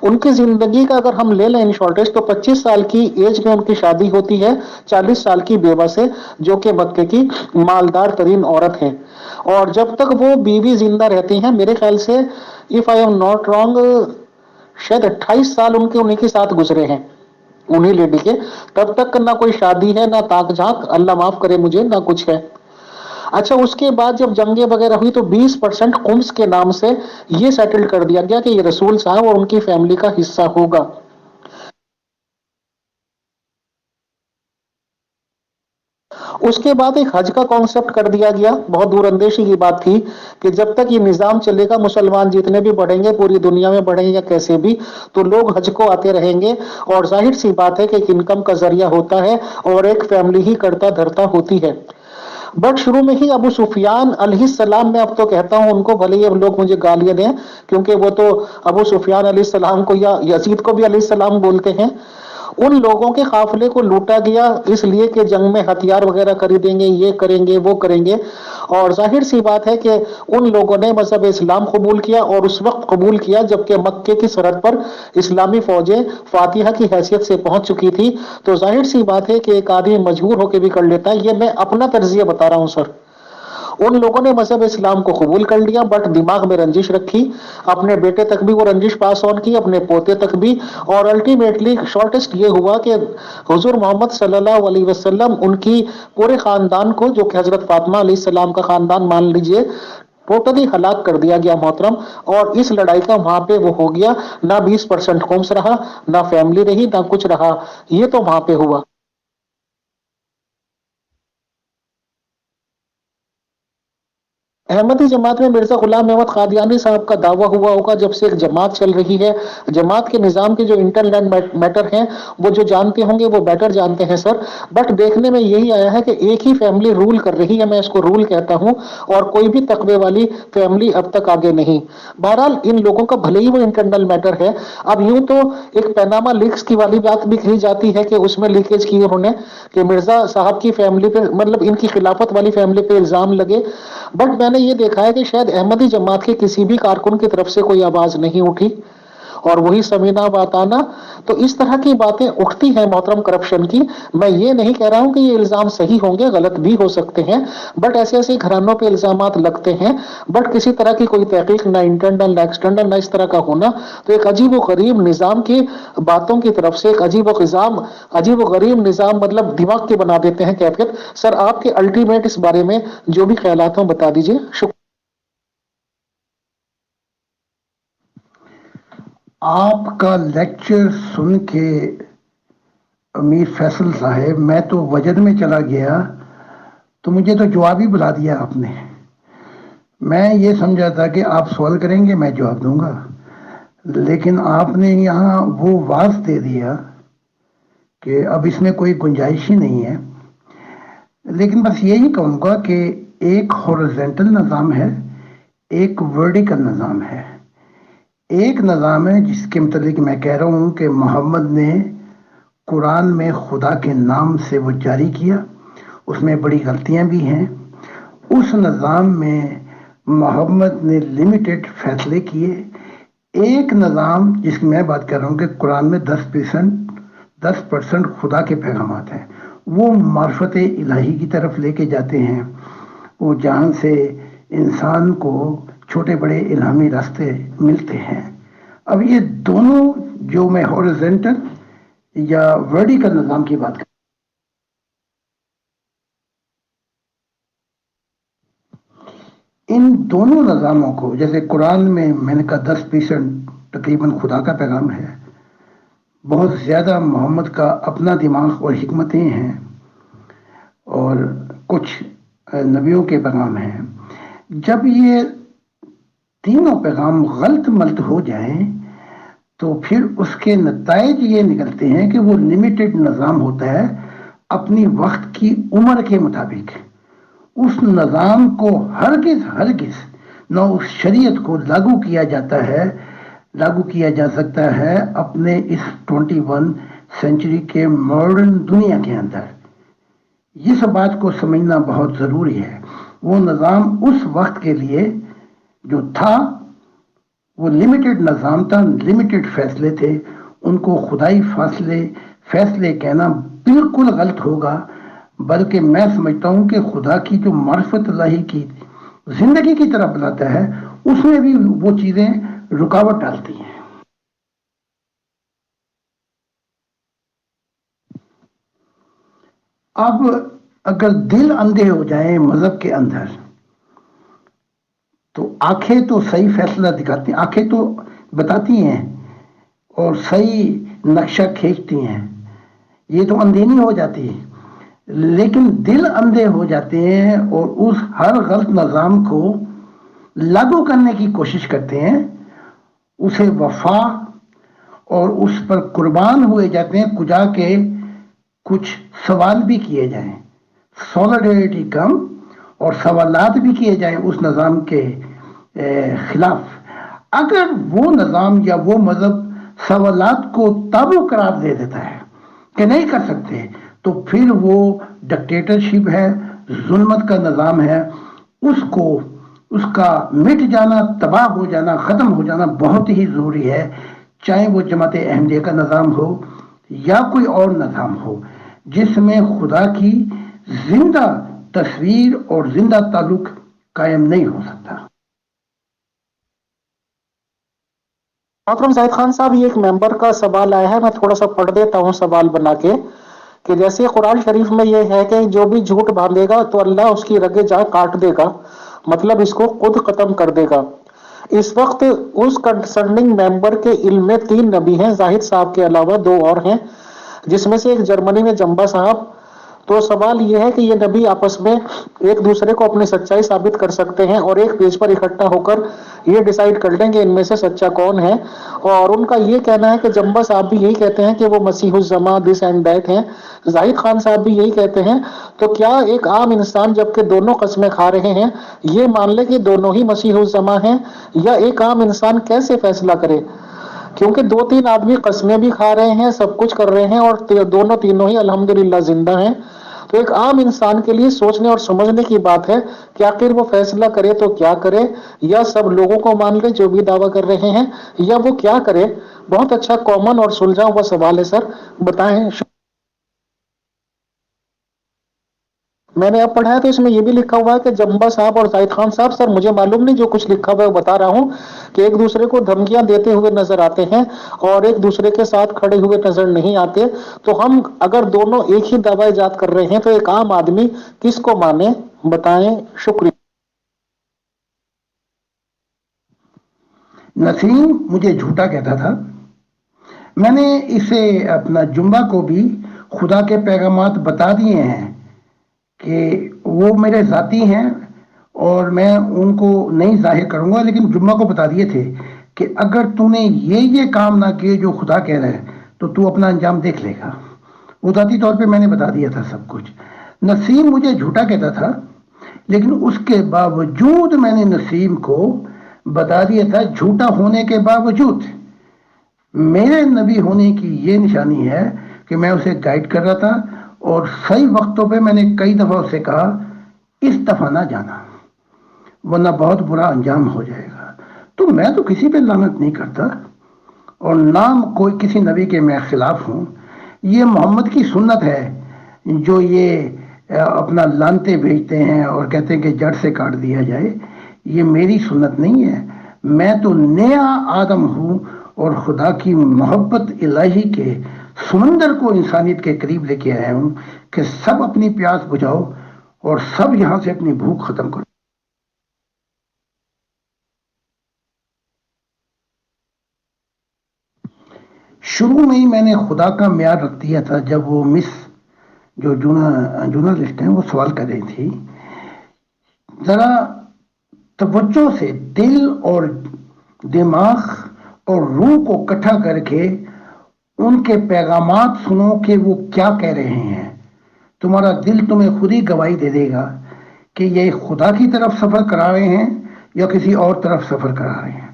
ان کی زندگی کا اگر ہم لے لیں ان شارٹیج تو 25 سال کی ایج میں ان کی شادی ہوتی ہے 40 سال کی بیوہ سے، جو کہ مکے کی مالدار ترین عورت ہیں. اور جب تک وہ بیوی زندہ رہتی ہیں، میرے خیال سے if I am not wrong شاید 28 سال ان کے انہیں کے ساتھ گزرے ہیں، انہیں لیڈی کے. تب تک نہ کوئی شادی ہے، نہ تاک جھانک، اللہ معاف کرے مجھے، نہ کچھ ہے. اچھا اس کے بعد جب جنگیں وغیرہ ہوئی تو 20% خمس کے نام سے یہ سیٹل کر دیا گیا کہ یہ رسول صاحب اور ان کی فیملی کا حصہ ہوگا. اس کے بعد ایک حج کا کانسیپٹ کر دیا گیا. بہت دور اندیشی کی بات تھی کہ جب تک یہ نظام چلے گا، مسلمان جتنے بھی بڑھیں گے پوری دنیا میں بڑھیں گے یا کیسے بھی، تو لوگ حج کو آتے رہیں گے. اور ظاہر سی بات ہے کہ ایک انکم کا ذریعہ ہوتا ہے اور ایک فیملی ہی کرتا دھرتا ہوتی ہے. بٹ شروع میں ہی ابو سفیان علیہ السلام، میں اب تو کہتا ہوں ان کو، بھلے ہی اب لوگ مجھے گالیاں دیں کیونکہ وہ تو ابو سفیان علیہ السلام کو یا یزید کو بھی علیہ السلام بولتے ہیں، ان لوگوں کے قافلے کو لوٹا گیا اس لیے کہ جنگ میں ہتھیار وغیرہ خریدیں گے، یہ کریں گے وہ کریں گے. اور ظاہر سی بات ہے کہ ان لوگوں نے مذہب اسلام قبول کیا اور اس وقت قبول کیا جبکہ مکے کی سرحد پر اسلامی فوجیں فاتحہ کی حیثیت سے پہنچ چکی تھی. تو ظاہر سی بات ہے کہ ایک آدمی مجبور ہو کے بھی کر لیتا ہے. یہ میں اپنا تجزیہ بتا رہا ہوں سر. ان لوگوں نے مذہب اسلام کو قبول کر لیا بٹ دماغ میں رنجش رکھی، اپنے بیٹے تک بھی وہ رنجش پاس آن کی، اپنے پوتے تک بھی. اور الٹیمیٹلی شارٹیسٹ یہ ہوا کہ حضور محمد صلی اللہ علیہ وسلم ان کی پورے خاندان کو، جو کہ حضرت فاطمہ علیہ السلام کا خاندان مان لیجئے، ٹوٹلی ہلاک کر دیا گیا محترم. اور اس لڑائی کا وہاں پہ وہ ہو گیا، نہ 20% قومس رہا، نہ فیملی رہی، نہ کچھ رہا. یہ تو وہاں پہ ہوا. احمدی جماعت میں مرزا غلام احمد قادیانی صاحب کا دعویٰ ہوا ہوگا جب سے ایک جماعت چل رہی ہے. جماعت کے نظام کے جو انٹرنل میٹر ہیں وہ جو جانتے ہوں گے وہ بیٹر جانتے ہیں سر. بٹ دیکھنے میں یہی آیا ہے کہ ایک ہی فیملی رول کر رہی ہے، میں اس کو رول کہتا ہوں، اور کوئی بھی تقوی والی فیملی اب تک آگے نہیں. بہرحال ان لوگوں کا بھلے ہی وہ انٹرنل میٹر ہے. اب یوں تو ایک پیناما لیکس کی والی بات بھی کہی جاتی ہے کہ اس میں لیکیج کی انہوں نے کہ مرزا صاحب کی فیملی پہ، مطلب ان کی خلافت والی فیملی پہ الزام لگے. بٹ میں نے یہ دیکھا ہے کہ شاید احمدی جماعت کے کسی بھی کارکن کی طرف سے کوئی آواز نہیں اٹھی، اور وہی سمینا باتانا. تو اس طرح کی باتیں اٹھتی ہیں محترم کرپشن کی. میں یہ نہیں کہہ رہا ہوں کہ یہ الزام صحیح ہوں گے، غلط بھی ہو سکتے ہیں، بٹ ایسے ایسے گھرانوں پہ الزامات لگتے ہیں. بٹ کسی طرح کی کوئی تحقیق نہ انٹرنل نہ ایکسٹرنل نہ اس طرح کا ہونا، تو ایک عجیب و غریب نظام کی باتوں کی طرف سے ایک عجیب و غریب نظام، مطلب دماغ کے بنا دیتے ہیں کیفیت. سر آپ کے الٹیمیٹ اس بارے میں جو بھی خیالات ہوں بتا دیجیے. شکریہ. آپ کا لیکچر سن کے امیر فیصل صاحب میں تو وجد میں چلا گیا، تو مجھے تو جواب ہی بلا دیا آپ نے. میں یہ سمجھا تھا کہ آپ سوال کریں گے میں جواب دوں گا، لیکن آپ نے یہاں وہ واضح دے دیا کہ اب اس میں کوئی گنجائش ہی نہیں ہے. لیکن بس یہی کہوں گا کہ ایک ہورزنٹل نظام ہے، ایک ورٹیکل نظام ہے. ایک نظام ہے جس کے متعلق میں کہہ رہا ہوں کہ محمد نے قرآن میں خدا کے نام سے وہ جاری کیا، اس میں بڑی غلطیاں بھی ہیں. اس نظام میں محمد نے لمیٹڈ فیصلے کیے. ایک نظام جس کی میں بات کر رہا ہوں کہ قرآن میں 10% خدا کے پیغامات ہیں، وہ معرفت الہی کی طرف لے کے جاتے ہیں، وہ جہاں سے انسان کو چھوٹے بڑے الہامی راستے ملتے ہیں. اب یہ دونوں جو میں ہورزنٹل یا ورٹیکل نظام کی بات کروں، ان دونوں نظاموں کو، جیسے قرآن میں نے کہا 10% تقریباً خدا کا پیغام ہے، بہت زیادہ محمد کا اپنا دماغ اور حکمتیں ہیں، اور کچھ نبیوں کے پیغام ہیں. جب یہ تینوں پیغام غلط ملت ہو جائیں تو پھر اس کے نتائج یہ نکلتے ہیں کہ وہ لمیٹڈ نظام ہوتا ہے. اپنی وقت کی عمر کے مطابق اس نظام کو ہرگز نہ اس شریعت کو لاگو کیا جا سکتا ہے اپنے اس 21 سینچری کے ماڈرن دنیا کے اندر. اس بات کو سمجھنا بہت ضروری ہے. وہ نظام اس وقت کے لیے جو تھا وہ لمیٹڈ نظام تھا، لمیٹڈ فیصلے تھے. ان کو خدائی فیصلے کہنا بالکل غلط ہوگا، بلکہ میں سمجھتا ہوں کہ خدا کی جو معرفت الہی کی زندگی کی طرف بلاتا ہے اس میں بھی وہ چیزیں رکاوٹ ڈالتی ہیں. اب اگر دل اندھے ہو جائیں مذہب کے اندر تو آنکھیں تو صحیح فیصلہ دکھاتی ہیں، آنکھیں تو بتاتی ہیں اور صحیح نقشہ کھینچتی ہیں، یہ تو اندھینی ہو جاتی ہے. لیکن دل اندھے ہو جاتے ہیں اور اس ہر غلط نظام کو لاگو کرنے کی کوشش کرتے ہیں، اسے وفا اور اس پر قربان ہوئے جاتے ہیں کجا کے کچھ سوال بھی کیے جائیں، سولیڈریٹی کم اور سوالات بھی کیے جائیں اس نظام کے خلاف. اگر وہ نظام یا وہ مذہب سوالات کو تابو قرار دے دیتا ہے کہ نہیں کر سکتے، تو پھر وہ ڈکٹیٹرشپ ہے، ظلمت کا نظام ہے. اس کا مٹ جانا، تباہ ہو جانا، ختم ہو جانا بہت ہی ضروری ہے، چاہے وہ جماعت احمدیہ کا نظام ہو یا کوئی اور نظام ہو جس میں خدا کی زندہ تصویر اور زندہ تعلق قائم نہیں ہو سکتا. محترم زاہد خان صاحب، یہ ایک ممبر کا سوال آیا ہے، میں تھوڑا سا پڑھ دیتا ہوں سوال بنا کے، کہ جیسے قرآن شریف میں یہ ہے کہ جو بھی جھوٹ باندھے گا تو اللہ اس کی رگیں جا کاٹ دے گا، مطلب اس کو خود ختم کر دے گا. اس وقت اس کنسرننگ ممبر کے علم میں 3 نبی ہیں، زاہد صاحب کے علاوہ 2 اور ہیں، جس میں سے ایک جرمنی میں جمبا صاحب. تو سوال یہ ہے کہ یہ نبی آپس میں ایک دوسرے کو اپنی سچائی ثابت کر سکتے ہیں اور ایک پیج پر اکٹھا ہو کر یہ ڈیسائیڈ کر لیں کہ ان میں سے سچا کون ہے. اور ان کا یہ کہنا ہے کہ جمبا صاحب بھی یہی کہتے ہیں کہ وہ مسیح الزماں دس اینڈ دیٹ ہیں، زاہد خان صاحب بھی یہی کہتے ہیں. تو کیا ایک عام انسان جبکہ دونوں قسمیں کھا رہے ہیں یہ مان لے کہ دونوں ہی مسیح الزماں ہیں، یا ایک عام انسان کیسے فیصلہ کرے؟ کیونکہ 2-3 آدمی قسمیں بھی کھا رہے ہیں، سب کچھ کر رہے ہیں اور تینوں ہی الحمدللہ زندہ ہیں. تو ایک عام انسان کے لیے سوچنے اور سمجھنے کی بات ہے کہ آخر وہ فیصلہ کرے تو کیا کرے، یا سب لوگوں کو مان لے جو بھی دعویٰ کر رہے ہیں، یا وہ کیا کرے؟ بہت اچھا کامن اور سلجھا ہوا سوال ہے سر، بتائیں. میں نے اب پڑھا ہے تو اس میں یہ بھی لکھا ہوا ہے کہ جمبا صاحب اور زاہد خان صاحب، سر مجھے معلوم نہیں، جو کچھ لکھا ہوا ہے وہ بتا رہا ہوں، کہ ایک دوسرے کو دھمکیاں دیتے ہوئے نظر آتے ہیں اور ایک دوسرے کے ساتھ کھڑے ہوئے نظر نہیں آتے. تو ہم اگر دونوں ایک ہی دعویٰ ایجاد کر رہے ہیں تو ایک عام آدمی کس کو مانے؟ بتائیں. شکریہ. نسیم مجھے جھوٹا کہتا تھا. میں نے اسے اپنا جمبا کو بھی خدا کے پیغامات بتا دیے ہیں کہ وہ میرے ذاتی ہیں اور میں ان کو نہیں ظاہر کروں گا، لیکن جمعہ کو بتا دیے تھے کہ اگر تو نے یہ کام نہ کیے جو خدا کہہ رہا ہے تو تو اپنا انجام دیکھ لے گا. وہ ذاتی طور پہ میں نے بتا دیا تھا سب کچھ. نسیم مجھے جھوٹا کہتا تھا، لیکن اس کے باوجود میں نے نسیم کو بتا دیا تھا، جھوٹا ہونے کے باوجود میرے نبی ہونے کی یہ نشانی ہے کہ میں اسے گائیڈ کر رہا تھا اور صحیح وقتوں پہ میں نے کئی دفعہ اسے کہا اس دفعہ نہ جانا ورنہ بہت برا انجام ہو جائے گا. تو میں تو کسی پہ لعنت نہیں کرتا اور نہ کوئی کسی نبی کے میں خلاف ہوں. یہ محمد کی سنت ہے جو یہ اپنا لانتے بھیجتے ہیں اور کہتے ہیں کہ جڑ سے کاٹ دیا جائے. یہ میری سنت نہیں ہے. میں تو نیا آدم ہوں اور خدا کی محبت الہی کے سمندر کو انسانیت کے قریب لے کے آیا ہوں کہ سب اپنی پیاس بجھاؤ اور سب یہاں سے اپنی بھوک ختم کرو. شروع میں ہی میں نے خدا کا معیار رکھ دیا تھا. جب وہ مس جو جورنلسٹ ہیں وہ سوال کر رہی تھی، ذرا توجہ سے دل اور دماغ اور روح کو اکٹھا کر کے ان کے پیغامات سنو کہ وہ کیا کہہ رہے ہیں. تمہارا دل تمہیں خود ہی گواہی دے دے گا کہ یہ خدا کی طرف سفر کرا رہے ہیں یا کسی اور طرف سفر کرا رہے ہیں.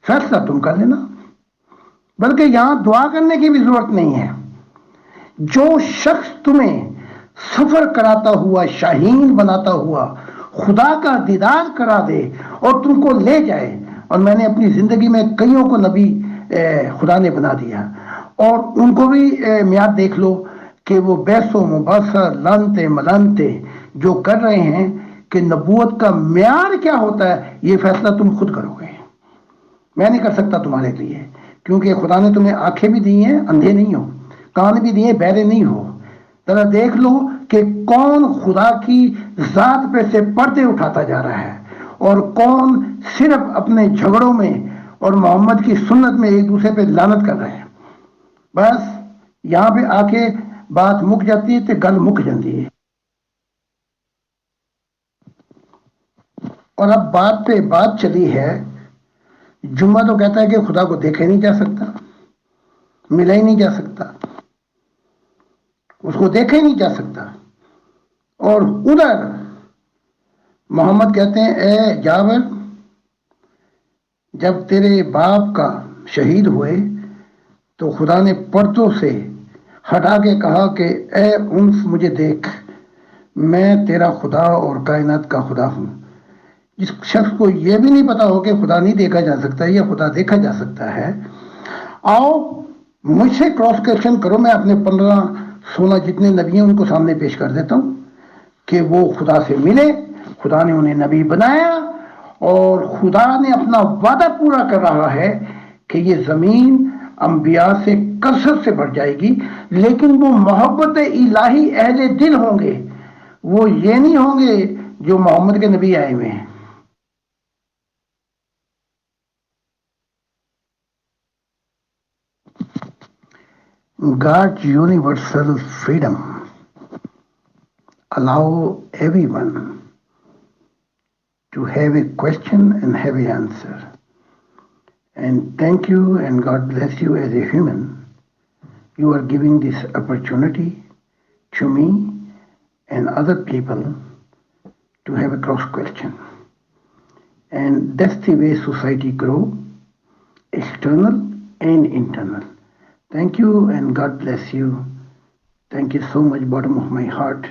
فیصلہ تم کر لینا. بلکہ یہاں دعا کرنے کی بھی ضرورت نہیں ہے. جو شخص تمہیں سفر کراتا ہوا، شاہین بناتا ہوا خدا کا دیدار کرا دے اور تم کو لے جائے، اور میں نے اپنی زندگی میں کئیوں کو نبی خدا نے بنا دیا، اور ان کو بھی میعاد دیکھ لو کہ وہ بیس و مباصر لانتے ملانتے جو کر رہے ہیں کہ نبوت کا معیار کیا ہوتا ہے، یہ فیصلہ تم خود کرو گے. میں نہیں کر سکتا تمہارے لیے، کیونکہ خدا نے تمہیں آنکھیں بھی دی ہیں، اندھے نہیں ہو، کان بھی دیے، بہرے نہیں ہو. ذرا دیکھ لو کہ کون خدا کی ذات پہ سے پردے اٹھاتا جا رہا ہے اور کون صرف اپنے جھگڑوں میں اور محمد کی سنت میں ایک دوسرے پہ لعنت کر رہے ہیں. بس یہاں پہ آ کے بات مک جاتی ہے تو گل مک جاتی ہے. اور اب بات پہ بات چلی ہے. جمعہ تو کہتا ہے کہ خدا کو دیکھا ہی نہیں جا سکتا، ملا ہی نہیں جا سکتا، اس کو دیکھا ہی نہیں جا سکتا. اور ادھر محمد کہتے ہیں اے جابر، جب تیرے باپ کا شہید ہوئے تو خدا نے پردوں سے ہٹا کے کہا کہ اے انس مجھے دیکھ، میں تیرا خدا اور کائنات کا خدا ہوں. جس شخص کو یہ بھی نہیں پتا ہو کہ خدا نہیں دیکھا جا سکتا یا خدا دیکھا جا سکتا ہے، آؤ مجھ سے کراس کویشچن کرو. میں اپنے 15-16 جتنے نبی ہیں ان کو سامنے پیش کر دیتا ہوں کہ وہ خدا سے ملے، خدا نے انہیں نبی بنایا، اور خدا نے اپنا وعدہ پورا کر رہا ہے کہ یہ زمین انبیاء سے کثرت سے بڑھ جائے گی. لیکن وہ محبت الہی اہل دل ہوں گے، وہ یہ نہیں ہوں گے جو محمد کے نبی آئے ہوئے ہیں. God's universal freedom allow everyone to have a question and have an answer. And thank you and God bless you as a human. You are giving this opportunity to me and other people to have a cross question. And that's the way society grows, external and internal. Thank you and God bless you. Thank you so much, bottom of my heart.